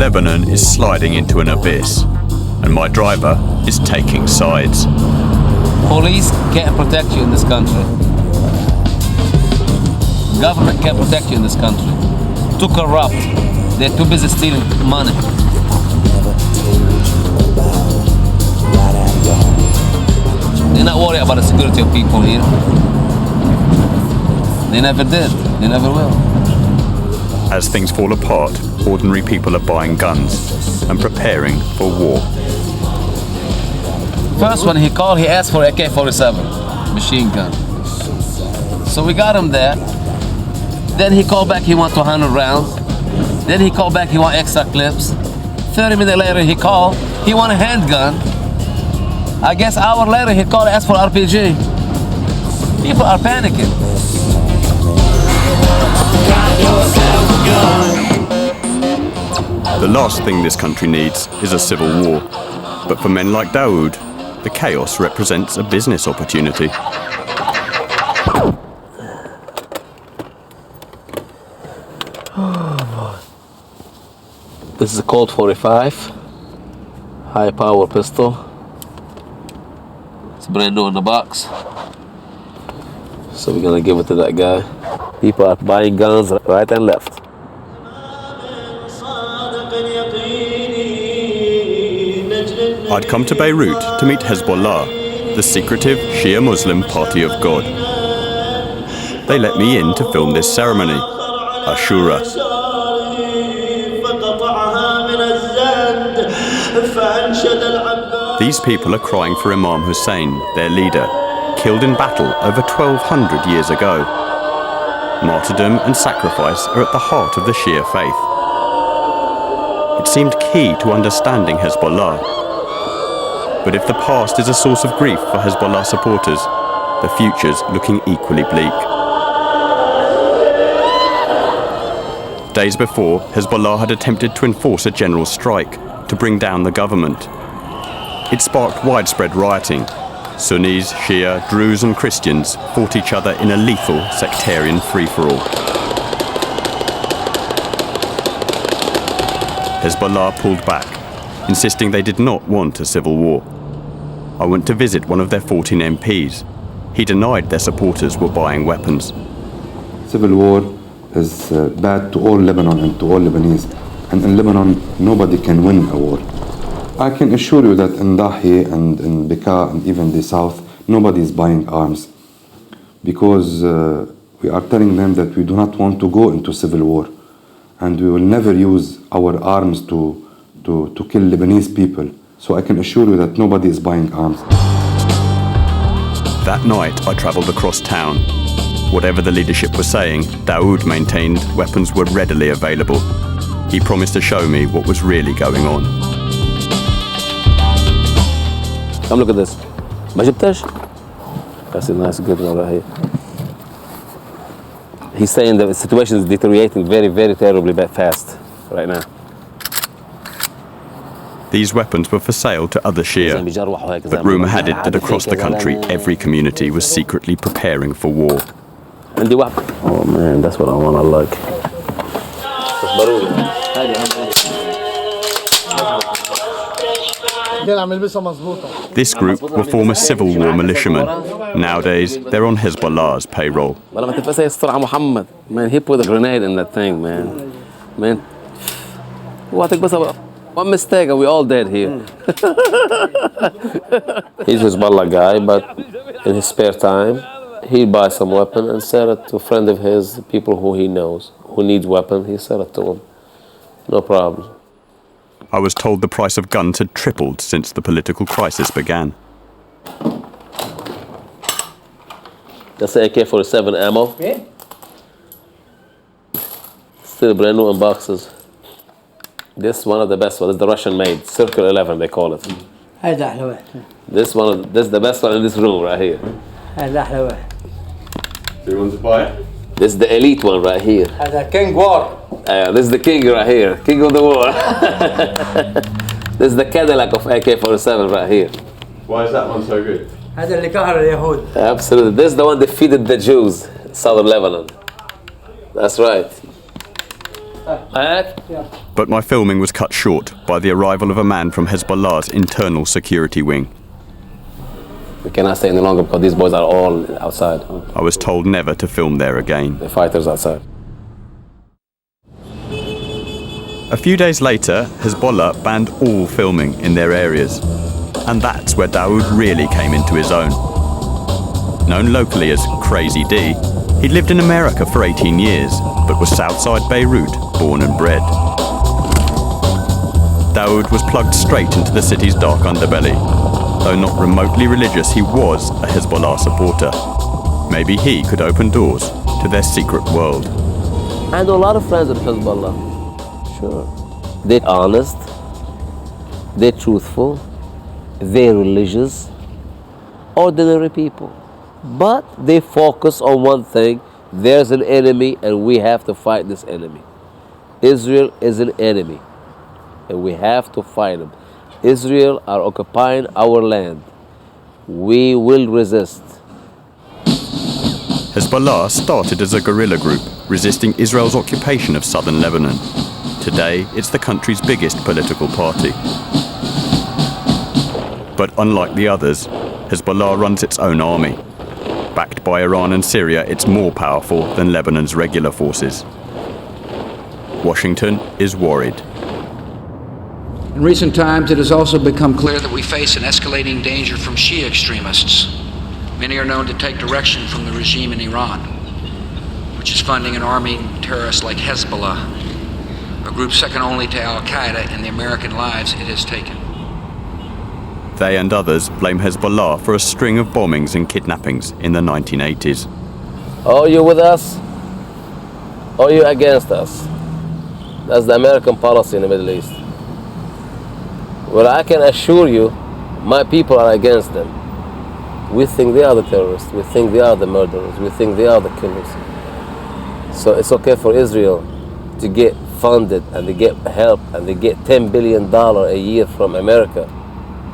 Lebanon is sliding into an abyss, and my driver is taking sides. Police can't protect you in this country. Government can't protect you in this country. Too corrupt. They're too busy stealing money. They're not worried about the security of people here. They never did. They never will. As things fall apart, ordinary people are buying guns and preparing for war. First when he called, he asked for AK-47 machine gun. So we got him there. Then he called back, he want 200 rounds. Then he called back, he want extra clips. 30 minutes later he called, he want a handgun. I guess hour later he called, asked for RPG. People are panicking. The last thing this country needs is a civil war. But for men like Dawood, the chaos represents a business opportunity. This is a Colt 45, high power pistol. It's brand new in the box. So we're gonna give it to that guy. People are buying guns right and left. I'd come to Beirut to meet Hezbollah, the secretive Shia Muslim Party of God. They let me in to film this ceremony, Ashura. These people are crying for Imam Hussein, their leader, killed in battle over 1,200 years ago. Martyrdom and sacrifice are at the heart of the Shia faith. It seemed key to understanding Hezbollah. But if the past is a source of grief for Hezbollah supporters, the future's looking equally bleak. Days before, Hezbollah had attempted to enforce a general strike to bring down the government. It sparked widespread rioting. Sunnis, Shia, Druze and Christians fought each other in a lethal sectarian free-for-all. Hezbollah pulled back, insisting they did not want a civil war. I went to visit one of their 14 MPs. He denied their supporters were buying weapons. Civil war is bad to all Lebanon and to all Lebanese. And in Lebanon, nobody can win a war. I can assure you that in Dahi and in Bekaa and even the south, nobody is buying arms. Because we are telling them that we do not want to go into civil war. And we will never use our arms to kill Lebanese people. So I can assure you that nobody is buying arms. That night, I travelled across town. Whatever the leadership was saying, Dawood maintained weapons were readily available. He promised to show me what was really going on. Come look at this. ما جبتش? That's a nice good one right here. He's saying the situation is deteriorating very, very terribly fast right now. These weapons were for sale to other Shia, but rumour had it that across the country, every community was secretly preparing for war. Oh man, that's what I want to like. This group were former Civil War militiamen. Nowadays, they're on Hezbollah's payroll. Man, he put a grenade in that thing, man. Man, one mistake and we all dead here. He's a Hezbollah guy, but in his spare time, he'd buy some weapon and sell it to a friend of his, people who he knows, who needs weapon, he sell it to them. No problem. I was told the price of guns had tripled since the political crisis began. That's the AK-47 ammo. Yeah. Still brand new in boxes. This is one of the best ones. It's the Russian made, Circle 11 they call it. This is the best one in this room right here. Do you want to buy it? This is the elite one right here. King War. This is the king right here, king of the war. This is the Cadillac of AK-47 right here. Why is that one so good? Absolutely. This is the one that defeated the Jews in southern Lebanon. That's right. Yeah. But my filming was cut short by the arrival of a man from Hezbollah's internal security wing. We cannot stay any longer because these boys are all outside. I was told never to film there again. The fighters outside. A few days later, Hezbollah banned all filming in their areas. And that's where Dawood really came into his own. Known locally as Crazy D, he'd lived in America for 18 years, but was Southside Beirut, born and bred. Dawood was plugged straight into the city's dark underbelly. Though not remotely religious, he was a Hezbollah supporter. Maybe he could open doors to their secret world. I know a lot of friends of Hezbollah. Sure. They're honest, they're truthful, they're religious, ordinary people. But they focus on one thing: there's an enemy and we have to fight this enemy. Israel is an enemy and we have to fight them. Israel are occupying our land. We will resist. Hezbollah started as a guerrilla group resisting Israel's occupation of southern Lebanon. Today, it's the country's biggest political party. But unlike the others, Hezbollah runs its own army. Backed by Iran and Syria, it's more powerful than Lebanon's regular forces. Washington is worried. In recent times, it has also become clear that we face an escalating danger from Shia extremists. Many are known to take direction from the regime in Iran, which is funding and arming terrorists like Hezbollah, a group second only to Al-Qaeda in the American lives it has taken. They and others blame Hezbollah for a string of bombings and kidnappings in the 1980s. Are you with us? Or are you against us? That's the American policy in the Middle East. Well, I can assure you, my people are against them. We think they are the terrorists. We think they are the murderers. We think they are the killers. So it's okay for Israel to get funded and they get help and they get $10 billion a year from America.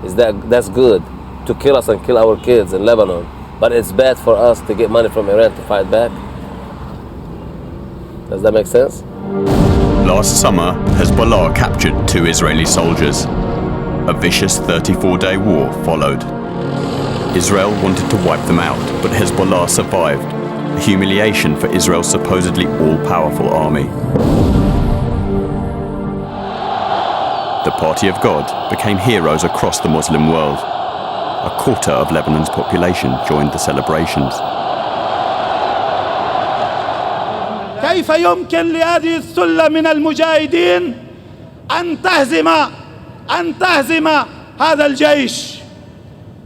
That's good to kill us and kill our kids in Lebanon. But it's bad for us to get money from Iran to fight back. Does that make sense? Last summer, Hezbollah captured 2 Israeli soldiers. A vicious 34-day war followed. Israel wanted to wipe them out, but Hezbollah survived, a humiliation for Israel's supposedly all-powerful army. The Party of God became heroes across the Muslim world. A quarter of Lebanon's population joined the celebrations. كيف يمكن لهذه السلة من المجاهدين أن تهزم هذا الجيش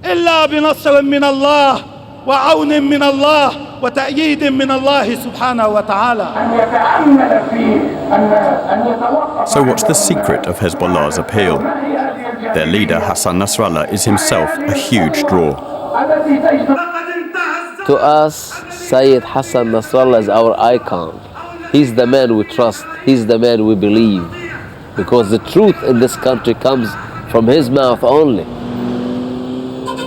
إلا بنصر من الله وعون من الله وتأييد من الله سبحانه وتعالى. So what's the secret of Hezbollah's appeal? Their leader Hassan Nasrallah is himself a huge draw. To us, Sayyid Hassan Nasrallah is our icon. He's the man we trust. He's the man we believe. Because the truth in this country comes from his mouth only.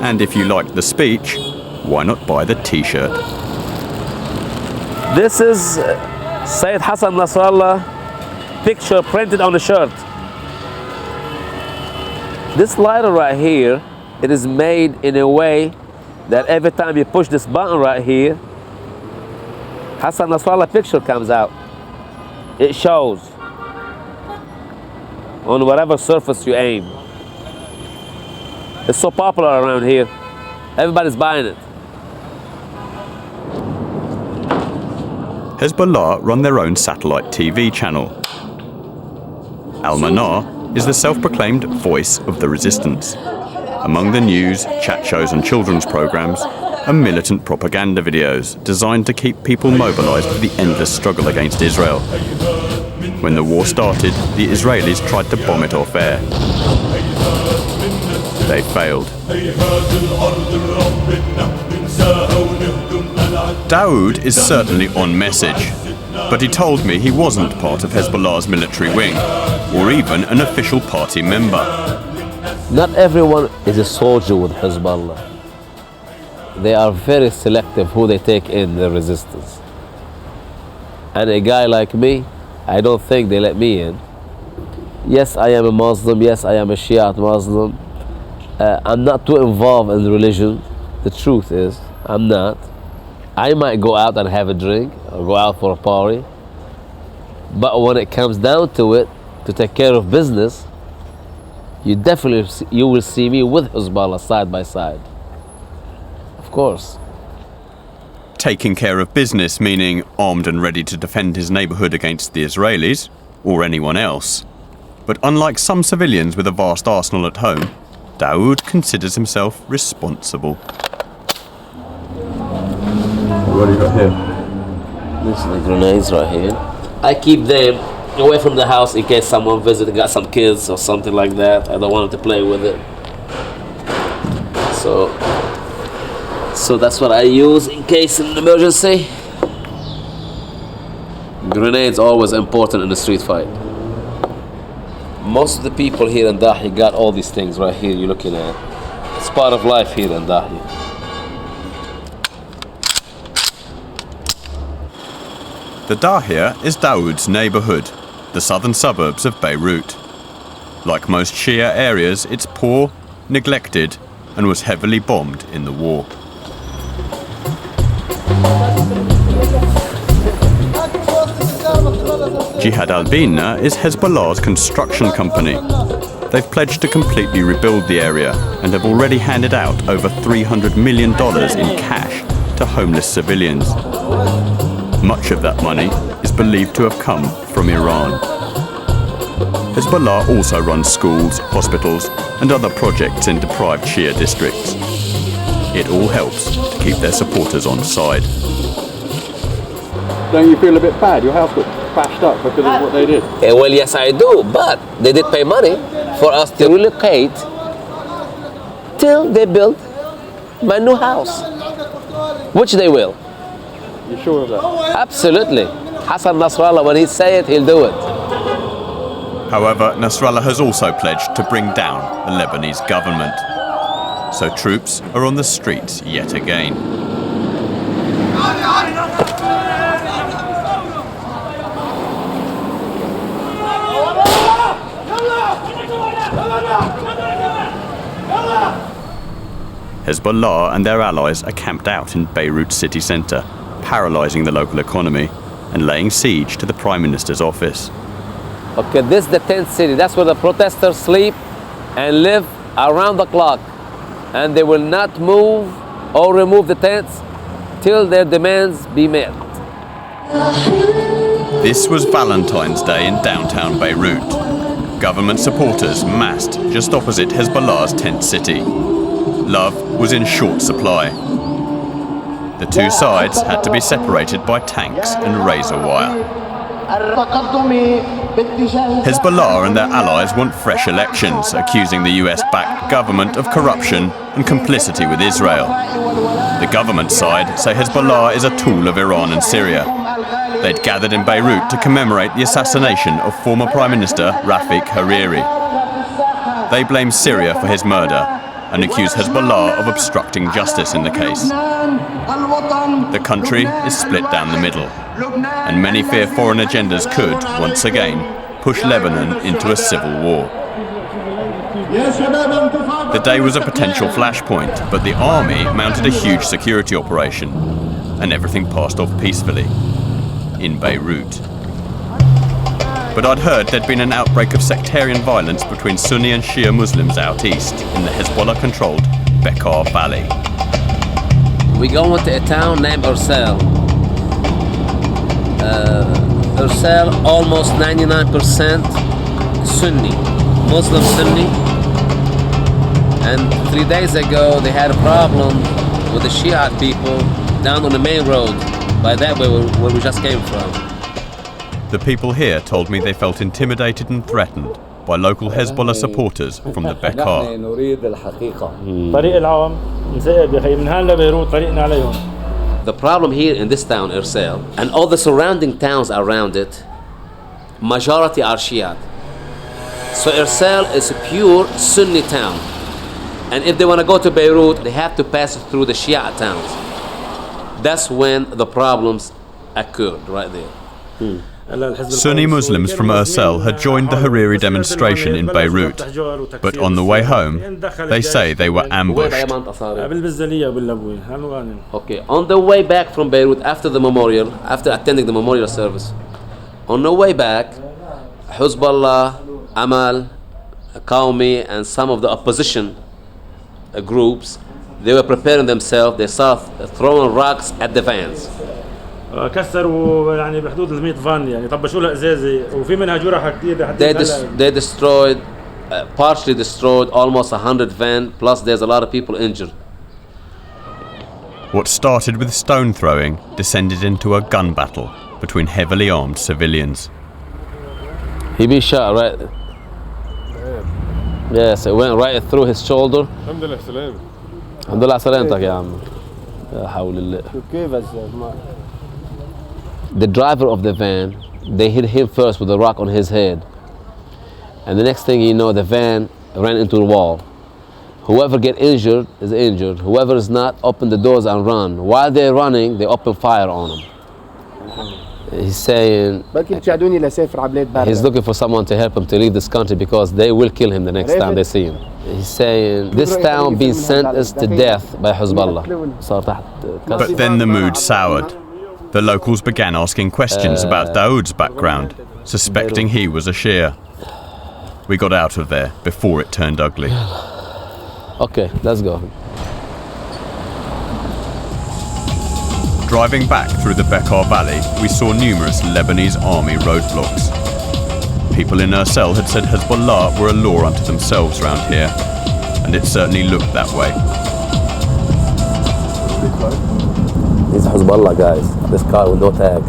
And if you like the speech, why not buy the t-shirt? This is Sayyid Hassan Nasrallah picture printed on the shirt. This lighter right here, it is made in a way that every time you push this button right here, Hassan Nasrallah picture comes out. It shows on whatever surface you aim. It's so popular around here. Everybody's buying it. Hezbollah run their own satellite TV channel. Al-Manar is the self-proclaimed voice of the resistance. Among the news, chat shows and children's programs are militant propaganda videos designed to keep people mobilized for the endless struggle against Israel. When the war started, the Israelis tried to bomb it off air. They failed. Dawood is certainly on message, but he told me he wasn't part of Hezbollah's military wing, or even an official party member. Not everyone is a soldier with Hezbollah. They are very selective who they take in the resistance. And a guy like me, I don't think they let me in. Yes, I am a Muslim. Yes, I am a Shiite Muslim. I'm not too involved in religion. The truth is, I'm not. I might go out and have a drink or go out for a party. But when it comes down to it, to take care of business, you will see me with Hezbollah side by side. Of course. Taking care of business meaning armed and ready to defend his neighbourhood against the Israelis or anyone else. But unlike some civilians with a vast arsenal at home, Daoud considers himself responsible. What do you got here? These are the grenades right here. I keep them away from the house in case someone visits and got some kids or something like that. I don't want them to play with it. So that's what I use in case of an emergency. Grenades always important in a street fight. Most of the people here in Dahi got all these things right here you're looking at. It's part of life here in Dahi. The Dahia is Daoud's neighbourhood, the southern suburbs of Beirut. Like most Shia areas, it's poor, neglected, and was heavily bombed in the war. Jihad al-Bina is Hezbollah's construction company. They've pledged to completely rebuild the area and have already handed out over $300 million in cash to homeless civilians. Much of that money is believed to have come from Iran. Hezbollah also runs schools, hospitals, and other projects in deprived Shia districts. It all helps to keep their supporters on side. Don't you feel a bit bad? Your house got bashed up because of what they did. Well, yes, I do, but they did pay money for us to relocate till they build my new house, which they will. You sure of that? Absolutely. Hassan Nasrallah, when he say it, he'll do it. However, Nasrallah has also pledged to bring down the Lebanese government. So troops are on the streets yet again. Hezbollah and their allies are camped out in Beirut city centre, paralysing the local economy and laying siege to the Prime Minister's office. Okay, this is the tent city. That's where the protesters sleep and live around the clock. And they will not move or remove the tents till their demands be met. This was Valentine's Day in downtown Beirut. Government supporters massed just opposite Hezbollah's tent city. Love was in short supply. The two sides had to be separated by tanks and razor wire. Hezbollah and their allies want fresh elections, accusing the US-backed government of corruption and complicity with Israel. The government side say Hezbollah is a tool of Iran and Syria. They'd gathered in Beirut to commemorate the assassination of former Prime Minister Rafik Hariri. They blame Syria for his murder and accuse Hezbollah of obstructing justice in the case. The country is split down the middle, and many fear foreign agendas could, once again, push Lebanon into a civil war. The day was a potential flashpoint, but the army mounted a huge security operation, and everything passed off peacefully in Beirut. But I'd heard there'd been an outbreak of sectarian violence between Sunni and Shia Muslims out east in the Hezbollah-controlled Bekaa Valley. We go into a town named Ursel. Ursel, almost 99% Sunni, Muslim Sunni. And 3 days ago, they had a problem with the Shiite people down on the main road, by that way where we just came from. The people here told me they felt intimidated and threatened by local Hezbollah supporters from the Bekaa. The problem here in this town, Ursel, and all the surrounding towns around it, majority are Shiite. So Ursel is a pure Sunni town. And if they want to go to Beirut, they have to pass through the Shiite towns. That's when the problems occurred, right there. Sunni Muslims from Ursel had joined the Hariri demonstration in Beirut, but on the way home, they say they were ambushed. Okay, on the way back from Beirut after the memorial, after attending the memorial service, on the way back, Hezbollah, Amal, Qawmi, and some of the opposition groups, they were preparing themselves. They started throwing rocks at the vans. كسروا يعني بحدود ال 100 فان يعني طبشوا لها ازازه وفي منها جرح كثير. They destroyed, partially destroyed almost 100 vans, plus there's a lot of people injured. What started with stone throwing descended into a gun battle between heavily armed civilians. He been shot right. Yes, it went right through his shoulder. الحمد لله سلام. الحمد لله على سلامتك يا عم. لا حول الله. The driver of the van, they hit him first with a rock on his head. And the next thing you know, the van ran into the wall. Whoever get injured is injured. Whoever is not, open the doors and run. While they're running, they open fire on them. He's saying he's looking for someone to help him to leave this country because they will kill him the next time they see him. He's saying this town being sentenced to death by Hezbollah. But then the mood soured. The locals began asking questions about Daoud's background, suspecting he was a Shia. We got out of there before it turned ugly. Okay, let's go. Driving back through the Bekaa Valley, we saw numerous Lebanese army roadblocks. People in Ursel had said Hezbollah were a law unto themselves round here, and it certainly looked that way. These Hezbollah guys, this car with no tag.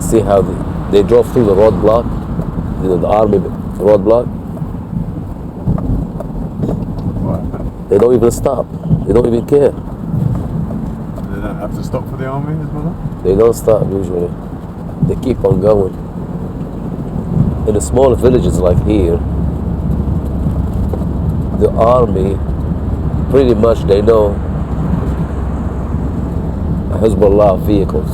See how they drove through the roadblock, the army roadblock. They don't even stop. They don't even care. They don't have to stop for the army as well? They don't stop usually. They keep on going. In the small villages like here, the army, pretty much they know Hezbollah vehicles.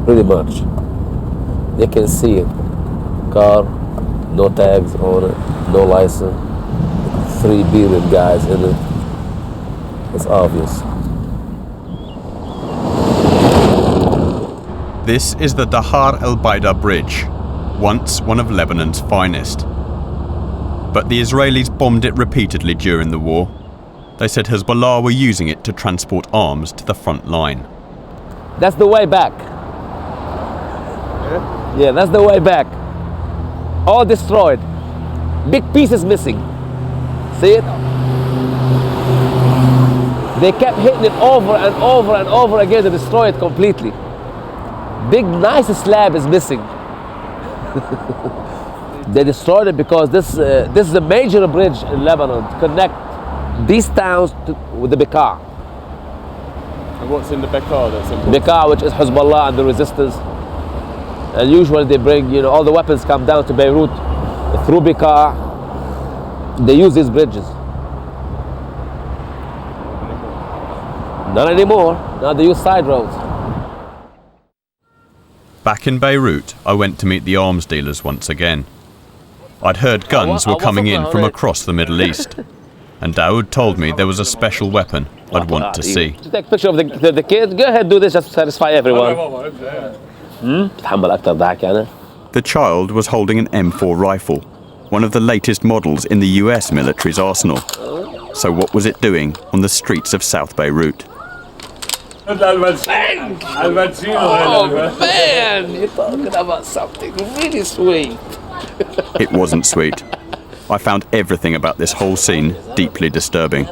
Pretty much. They can see it. Car, no tags on it, no license, 3 bearded guys in it. It's obvious. This is the Dahar el-Baida Bridge, once one of Lebanon's finest. But the Israelis bombed it repeatedly during the war. They said Hezbollah were using it to transport arms to the front line. That's the way back. Yeah, that's the way back. All destroyed. Big pieces missing. See it? They kept hitting it over and over and over again to destroy it completely. Big, nice slab is missing. They destroyed it because this is a major bridge in Lebanon to connect these towns with the Bekaa. And what's in the Bekaa that's important? Bekaa, which is Hezbollah and the resistance. And usually they bring, all the weapons come down to Beirut through Bekaa. They use these bridges. Not anymore. Now they use side roads. Back in Beirut, I went to meet the arms dealers once again. I'd heard guns were coming in from across the Middle East, and Daoud told me there was a special weapon I'd want to see. To take a picture of the kid, go ahead, do this just to satisfy everyone. The child was holding an M4 rifle, one of the latest models in the US military's arsenal. So what was it doing on the streets of South Beirut? Oh man, you're talking about something really sweet. It wasn't sweet. I found everything about this whole scene deeply disturbing.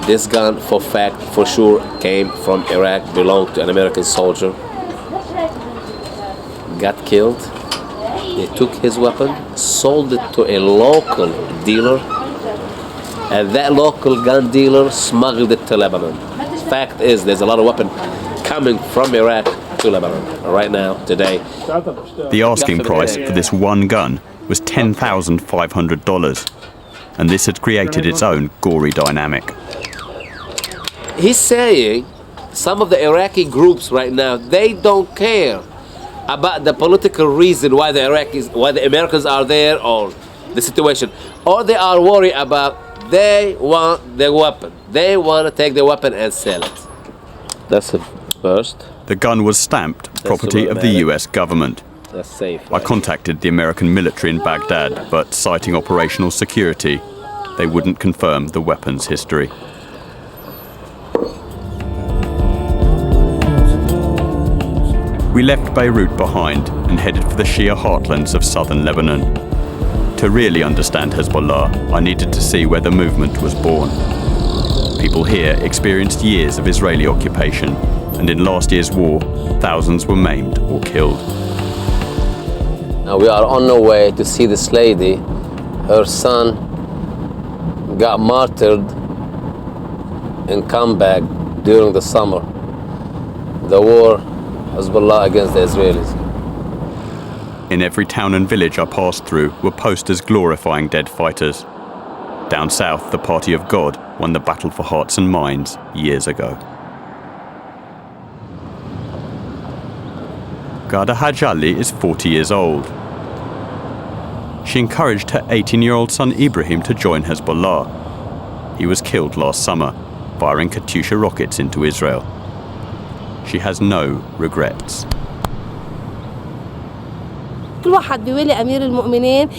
This gun, for sure, came from Iraq, belonged to an American soldier. Got killed. They took his weapon, sold it to a local dealer, and that local gun dealer smuggled it to Lebanon. Fact is, there's a lot of weapon coming from Iraq to Lebanon right now, today. The asking price for this one gun was $10,500, and this had created its own gory dynamic. he's saying some of the Iraqi groups right now, they don't care about the political reason why the Americans are there or the situation. All they are worried about, they want the weapon. They want to take the weapon and sell it. That's the first. The gun was stamped property of the US government. That's safe. I contacted the American military in Baghdad, but citing operational security, they wouldn't confirm the weapon's history. We left Beirut behind and headed for the Shia heartlands of southern Lebanon. To really understand Hezbollah, I needed to see where the movement was born. People here experienced years of Israeli occupation, and in last year's war, thousands were maimed or killed. Now we are on our way to see this lady. Her son got martyred in combat during the summer. The war, Hezbollah against the Israelis. In every town and village I passed through were posters glorifying dead fighters. Down south, the Party of God won the battle for hearts and minds years ago. Ghada Hajali is 40 years old. She encouraged her 18-year-old son Ibrahim to join Hezbollah. He was killed last summer, firing Katyusha rockets into Israel. She has no regrets. كل واحد بيولي أمير المؤمنين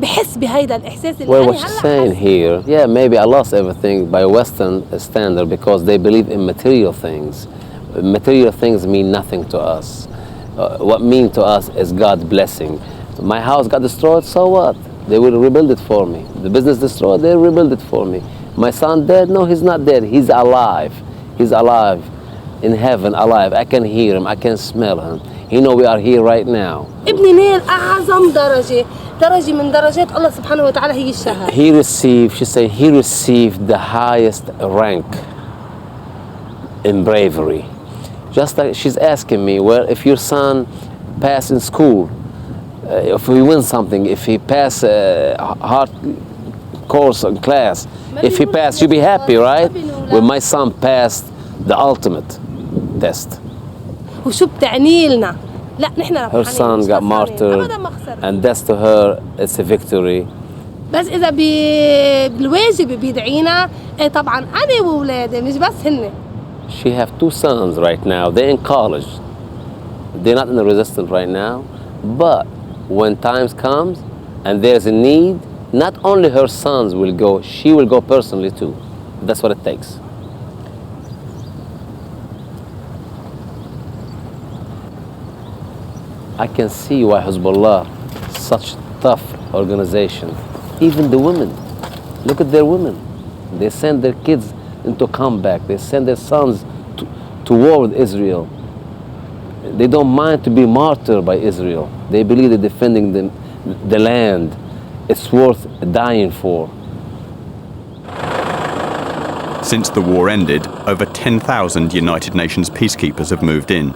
بحس بهيدا الإحساس اللي Well, what she's saying here, yeah, maybe I lost everything by Western standard because they believe in material things. Material things mean nothing to us. What mean to us is God's blessing. My house got destroyed, so what? They will rebuild it for me. The business destroyed, they rebuild it for me. My son dead? No, he's not dead. He's alive. He's alive in heaven, alive. I can hear him. I can smell him. He know we are here right now. ابني نال أعظم درجة من درجات الله سبحانه وتعالى هي الشهادة. He received, she said, he received the highest rank in bravery. Just like she's asking me, well, if your son pass in school, if we win something, if he pass a hard course in class, if he pass, you be happy, right? Well, my son passed the ultimate test. وشو بتعني لنا؟ لا نحن ربحانين. Her son got martyred, and that's to her, it's a victory. بس إذا بالواجب بيدعينا، إيه طبعاً أنا وأولادي مش بس هن. She have 2 sons right now. They're in college. They're not in the resistance right now, but when times comes and there's a need, not only her sons will go, she will go personally too. That's what it takes. I can see why Hezbollah, such tough organization. Even the women, look at their women. They send their kids into combat. They send their sons to war with Israel. They don't mind to be martyred by Israel. They believe they're defending the land. It's worth dying for. Since the war ended, over 10,000 United Nations peacekeepers have moved in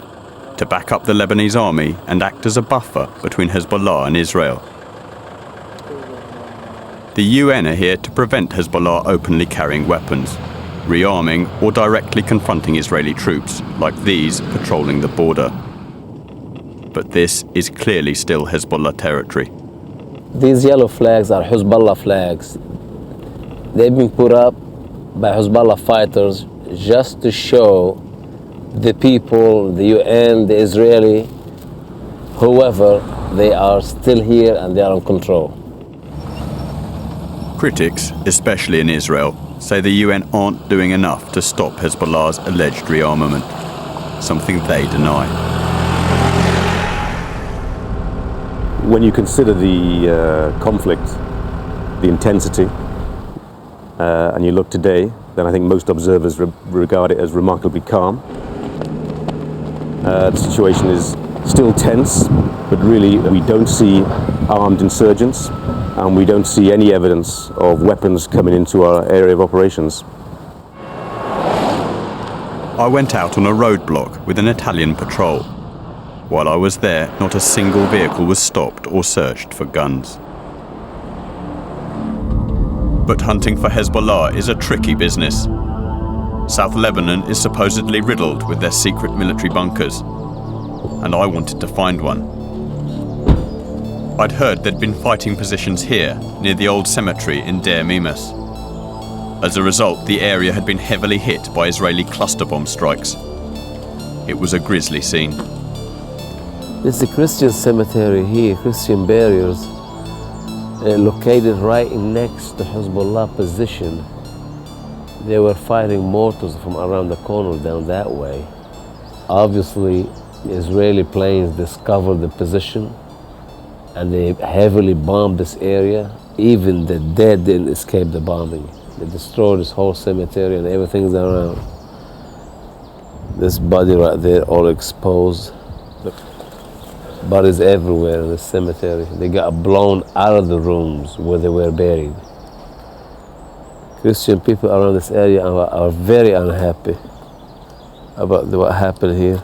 to back up the Lebanese army and act as a buffer between Hezbollah and Israel. The UN are here to prevent Hezbollah openly carrying weapons, rearming or directly confronting Israeli troops, like these patrolling the border. But this is clearly still Hezbollah territory. These yellow flags are Hezbollah flags. They've been put up by Hezbollah fighters just to show the people, the UN, the Israeli, whoever, they are still here and they are in control. Critics, especially in Israel, say the UN aren't doing enough to stop Hezbollah's alleged rearmament, something they deny. When you consider the conflict, the intensity, and you look today, then I think most observers regard it as remarkably calm. The situation is still tense, but really we don't see armed insurgents, and we don't see any evidence of weapons coming into our area of operations. I went out on a roadblock with an Italian patrol. While I was there, not a single vehicle was stopped or searched for guns. But hunting for Hezbollah is a tricky business. South Lebanon is supposedly riddled with their secret military bunkers, and I wanted to find one. I'd heard there'd been fighting positions here, near the old cemetery in Deir Mimas. As a result, the area had been heavily hit by Israeli cluster bomb strikes. It was a grisly scene. This is a Christian cemetery here, Christian burials, located right next to Hezbollah position. They were firing mortars from around the corner down that way. Obviously, Israeli planes discovered the position and they heavily bombed this area. Even the dead didn't escape the bombing. They destroyed this whole cemetery and everything's around. This body right there, all exposed. Look, bodies everywhere in the cemetery. They got blown out of the rooms where they were buried. Christian people around this area are very unhappy about what happened here.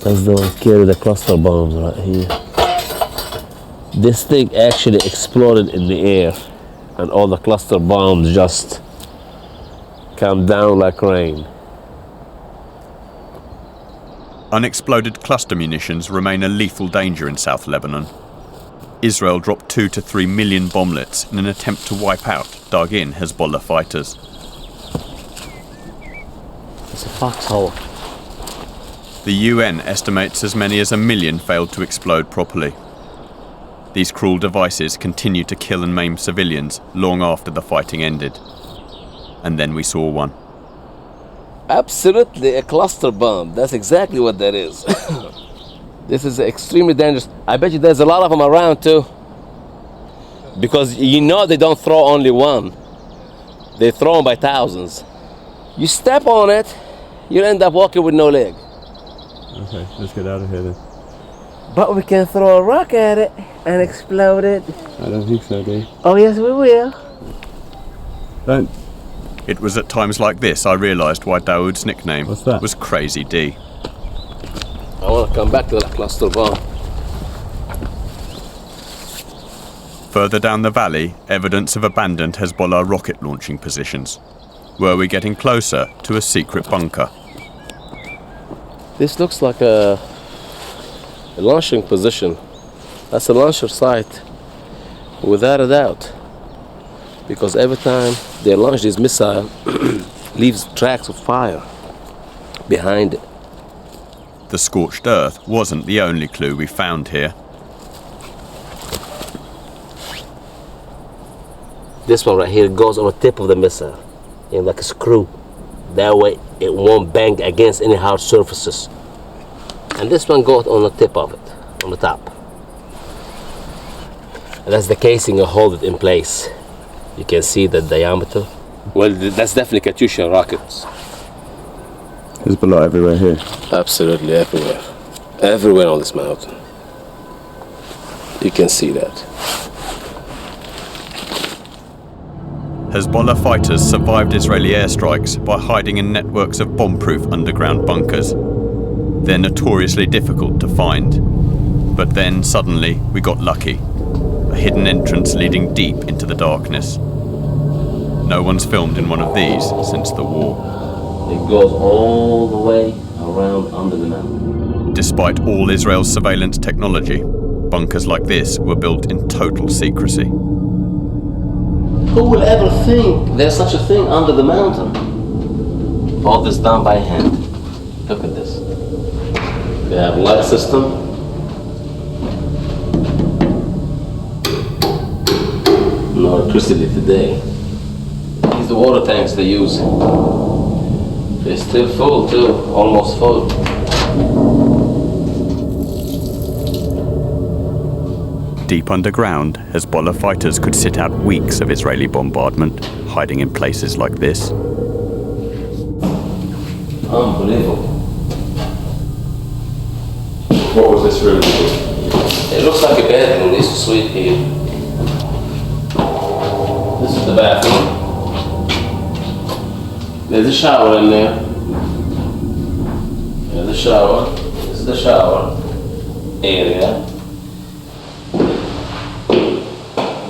That's the one carrying the cluster bombs right here. This thing actually exploded in the air, and all the cluster bombs just come down like rain. Unexploded cluster munitions remain a lethal danger in South Lebanon. Israel dropped 2 to 3 million bomblets in an attempt to wipe out dug-in Hezbollah fighters. It's a foxhole. The UN estimates as many as 1 million failed to explode properly. These cruel devices continued to kill and maim civilians long after the fighting ended. And then we saw one. Absolutely, a cluster bomb. That's exactly what that is. This is extremely dangerous. I bet you there's a lot of them around too. Because you know they don't throw only one. They throw them by thousands. You step on it, you'll end up walking with no leg. Okay, let's get out of here then. But we can throw a rock at it and explode it. I don't think so, dude. Oh yes, we will. Don't. It was at times like this I realised why Dawood's nickname What's that? was Crazy D. I want to come back to that cluster bomb. Further down the valley, evidence of abandoned Hezbollah rocket launching positions. Were we getting closer to a secret bunker? This looks like a launching position. That's a launcher site, without a doubt. Because every time they launch this missile, leaves tracks of fire behind it. The scorched earth wasn't the only clue we found here. This one right here goes on the tip of the missile, like a screw. That way it won't bang against any hard surfaces. And this one goes on the tip of it, on the top. And that's the casing to hold it in place. You can see the diameter. Well, that's definitely Katyusha rockets. Hezbollah everywhere here. Absolutely everywhere. Everywhere on this mountain. You can see that. Hezbollah fighters survived Israeli airstrikes by hiding in networks of bomb-proof underground bunkers. They're notoriously difficult to find. But then, suddenly, we got lucky. A hidden entrance leading deep into the darkness. No one's filmed in one of these since the war. It goes all the way around under the mountain. Despite all Israel's surveillance technology, bunkers like this were built in total secrecy. Who will ever think there's such a thing under the mountain? All this done by hand. Look at this. They have light system. No electricity today. These are the water tanks they use. They're still full too, almost full. Deep underground, Hezbollah fighters could sit out weeks of Israeli bombardment, hiding in places like this. Unbelievable. What was this room? It looks like a bedroom. They used to sleep here. This is the bathroom. There's a shower in there. There's a shower. This is the shower area.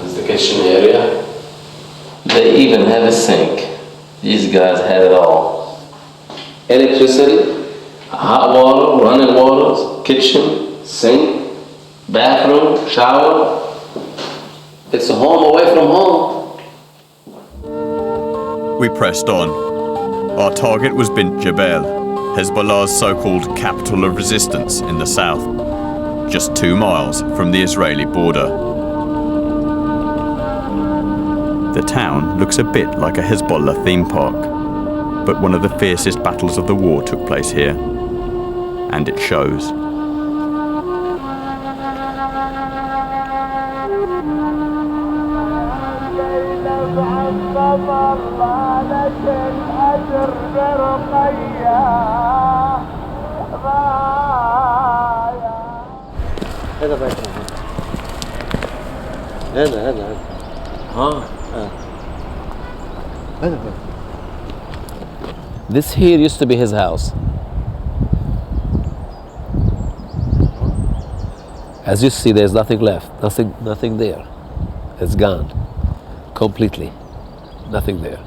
This is the kitchen area. They even have a sink These guys had it all. Electricity, hot water, running water, kitchen, sink, bathroom, shower. It's a home away from home. We pressed on. Our target was Bint Jabal, Hezbollah's so-called capital of resistance in the south, just 2 miles from the Israeli border. The town looks a bit like a Hezbollah theme park, but one of the fiercest battles of the war took place here, and it shows. This here used to be his house. As you see, there's nothing left, nothing there. It's gone, completely, nothing there.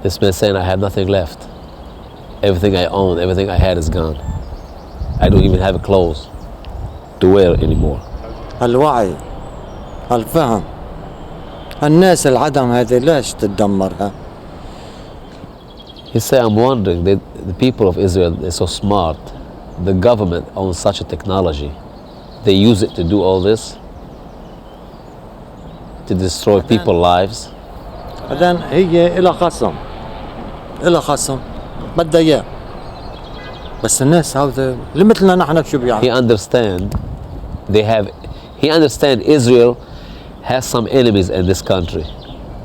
This man saying I have nothing left. Everything I own, everything I had is gone. I don't even have clothes to wear anymore. الوعي، الفهم، الناس العدم هذه ليش تدمرها؟ He said, I'm wondering, the people of Israel, they're so smart. The government owns such a technology. They use it to do all this, to destroy people's lives. بعدين هي إلها خصم بدها إياه. بس الناس هذا اللي مثلنا نحن شو بيعملوا؟ He understand Israel has some enemies in this country.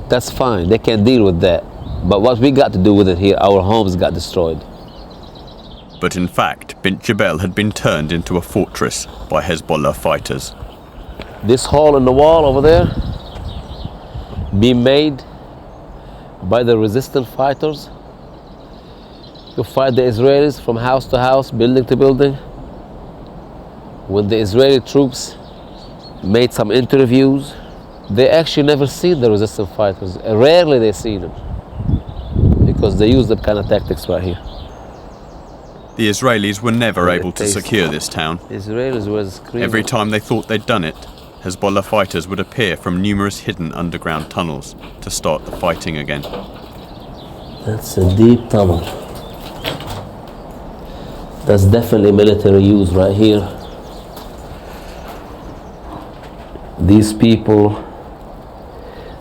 That's fine, they can deal with that. But what we got to do with it here, our homes got destroyed. But in fact, Bint Jabal had been turned into a fortress by Hezbollah fighters. This hole in the wall over there, being made by the resistant fighters to fight the Israelis from house to house, building to building. When the Israeli troops made some interviews, they actually never seen the resistant fighters. Rarely they see them, because they use that kind of tactics right here. The Israelis were never able to secure this town. Israelis were screaming. Every time they thought they'd done it, Hezbollah fighters would appear from numerous hidden underground tunnels to start the fighting again. That's a deep tunnel. That's definitely military use right here. These people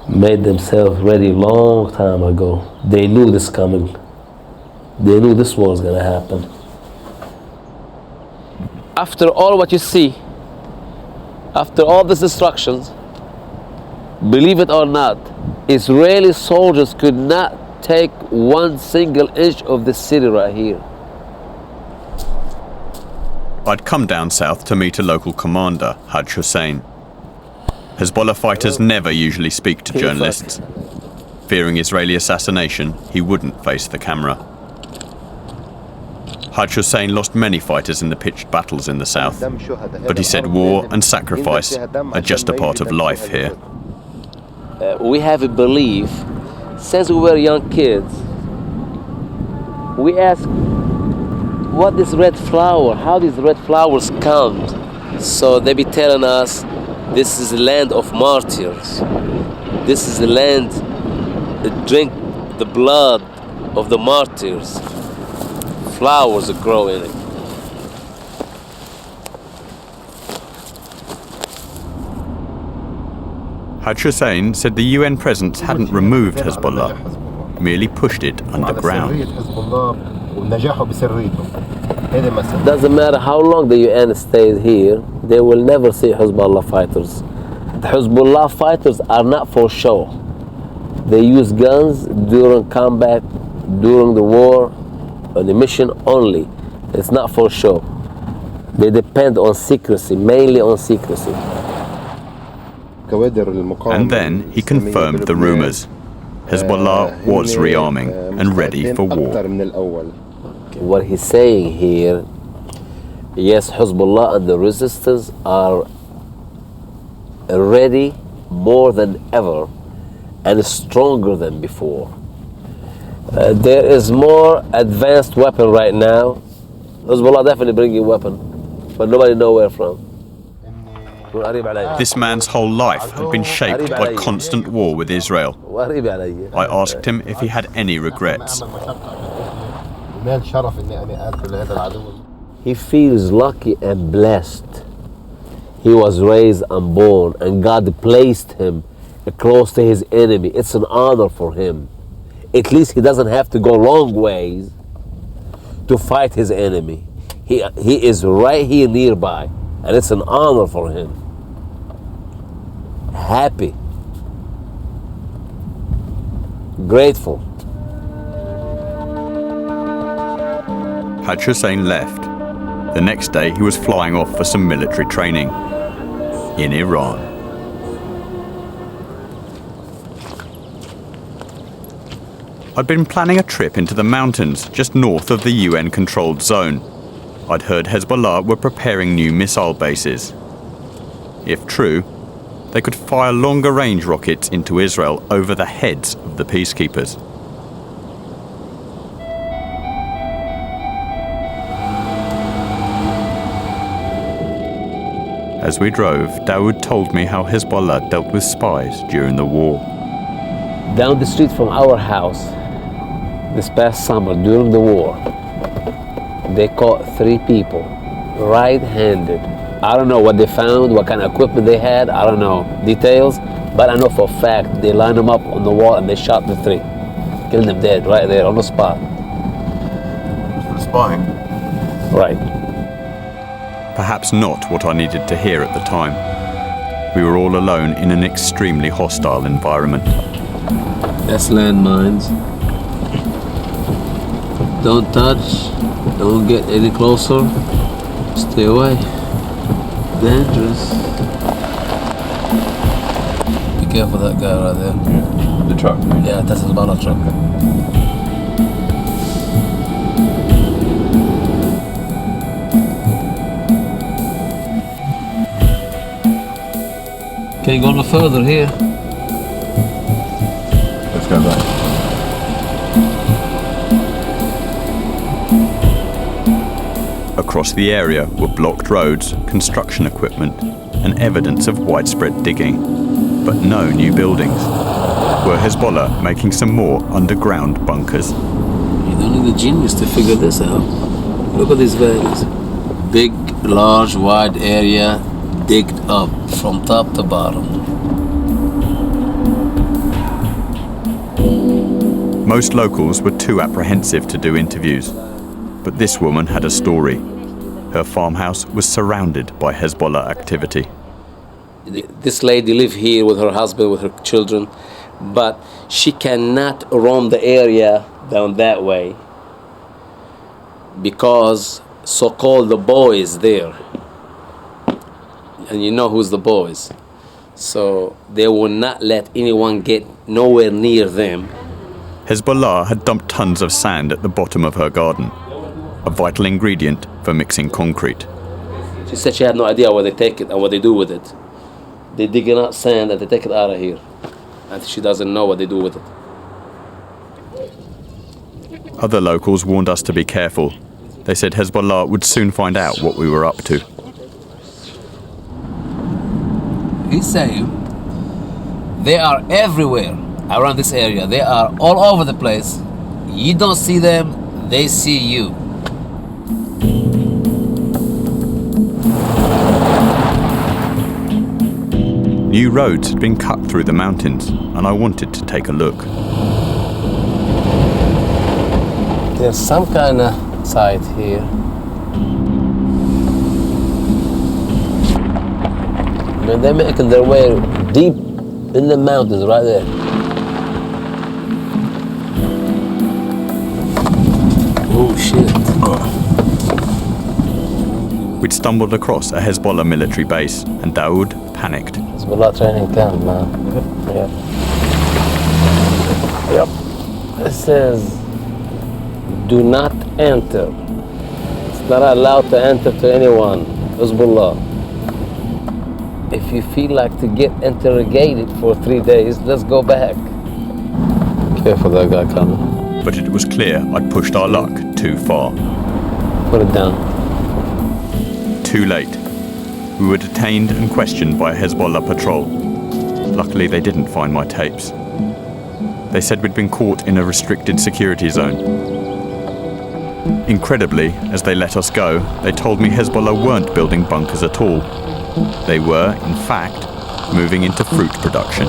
made themselves ready long time ago. They knew this coming. They knew this war was going to happen. After all what you see, after all these destructions, believe it or not, Israeli soldiers could not take one single inch of the city right here. I'd come down south to meet a local commander, Haj Hussein. Hezbollah fighters never usually speak to journalists. Fearing Israeli assassination, he wouldn't face the camera. Haj Hussein lost many fighters in the pitched battles in the south, but he said war and sacrifice are just a part of life here. We have a belief, since we were young kids, we ask, what is red flower? How these red flowers come? So they be telling us, this is the land of martyrs. This is the land that drink the blood of the martyrs. Flowers that grow in it. Haj Hussein said the UN presence hadn't removed Hezbollah, merely pushed it underground. Doesn't matter how long the UN stays here, they will never see Hezbollah fighters. The Hezbollah fighters are not for show. They use guns during combat, during the war, on the mission only. It's not for show. They depend on secrecy, mainly on secrecy. And then he confirmed the rumors. Hezbollah was rearming and ready for war. What he's saying here, yes, Hezbollah and the resistance are ready more than ever and stronger than before. There is more advanced weapon right now. Hezbollah definitely bring you weapon, but nobody know where from. This man's whole life had been shaped by constant war with Israel. I asked him if he had any regrets. He feels lucky and blessed. He was raised and born, and God placed him close to his enemy. It's an honor for him. At least he doesn't have to go long ways to fight his enemy. He is right here nearby, and it's an honor for him. Happy, grateful. Haj Hussein left. The next day he was flying off for some military training in Iran. I'd been planning a trip into the mountains just north of the UN-controlled zone. I'd heard Hezbollah were preparing new missile bases. If true, they could fire longer-range rockets into Israel over the heads of the peacekeepers. As we drove, Dawood told me how Hezbollah dealt with spies during the war. Down the street from our house, this past summer during the war, they caught 3 people, right-handed. I don't know what they found, what kind of equipment they had, I don't know details, but I know for a fact they lined them up on the wall and they shot the 3. Killed them dead right there on the spot. Spying. Right. Perhaps not what I needed to hear at the time. We were all alone in an extremely hostile environment. That's landmines. Don't touch, don't get any closer, stay away. Dangerous. Be careful of that guy right there. Yeah. The truck. Yeah, that's about a truck. Can't go no further here. Let's go back. Across the area were blocked roads, construction equipment, and evidence of widespread digging, but no new buildings. Were Hezbollah making some more underground bunkers? You don't need a genius to figure this out. Look at these valleys. Big, large, wide area digged up from top to bottom. Most locals were too apprehensive to do interviews, but this woman had a story. Her farmhouse was surrounded by Hezbollah activity. This lady lived here with her husband, with her children, but she cannot roam the area down that way because so-called the boys there. And you know who's the boys. So they will not let anyone get nowhere near them. Hezbollah had dumped tons of sand at the bottom of her garden, a vital ingredient for mixing concrete. She said she had no idea where they take it and what they do with it. They digging out sand and they take it out of here. And she doesn't know what they do with it. Other locals warned us to be careful. They said Hezbollah would soon find out what we were up to. He's saying they are everywhere around this area. They are all over the place. You don't see them, they see you. New roads had been cut through the mountains, and I wanted to take a look. There's some kind of site here. I mean, they're making their way deep in the mountains right there. Oh shit. We'd stumbled across a Hezbollah military base, and Dawood panicked. Hezbollah training camp, man. Yep. It says, do not enter. It's not allowed to enter to anyone. Hezbollah. if you feel like to get interrogated for 3 days, let's go back. Careful, that guy coming. But it was clear I'd pushed our luck too far. Put it down. Too late. We were detained and questioned by a Hezbollah patrol. Luckily, they didn't find my tapes. They said we'd been caught in a restricted security zone. Incredibly, as they let us go, they told me Hezbollah weren't building bunkers at all. They were, in fact, moving into fruit production.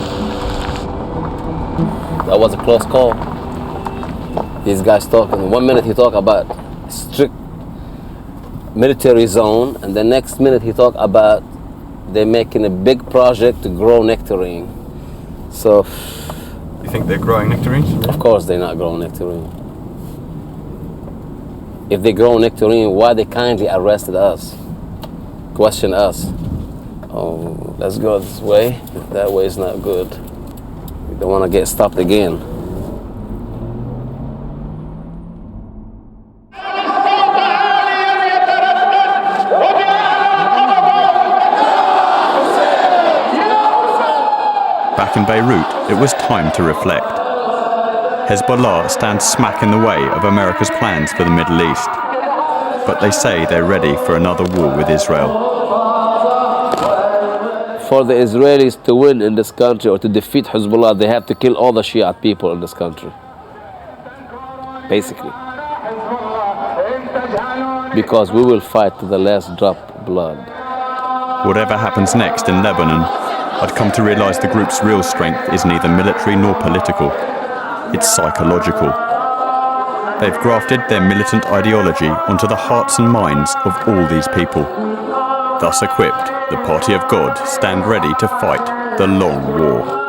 That was a close call. These guys talking. 1 minute he talk about strict military zone, and the next minute he talk about they're making a big project to grow nectarine. So, You think they're growing nectarines? of course they're not growing nectarine. If they grow nectarine, why they kindly arrested us? Question us. Oh, let's go this way. That way is not good. We don't want to get stopped again. Back in Beirut, it was time to reflect. Hezbollah stands smack in the way of America's plans for the Middle East. But they say they're ready for another war with Israel. For the Israelis to win in this country or to defeat Hezbollah, they have to kill all the Shiite people in this country. Basically. Because we will fight to the last drop of blood. Whatever happens next in Lebanon, I'd come to realize the group's real strength is neither military nor political. It's psychological. They've grafted their militant ideology onto the hearts and minds of all these people. Thus equipped, the Party of God stand ready to fight the long war.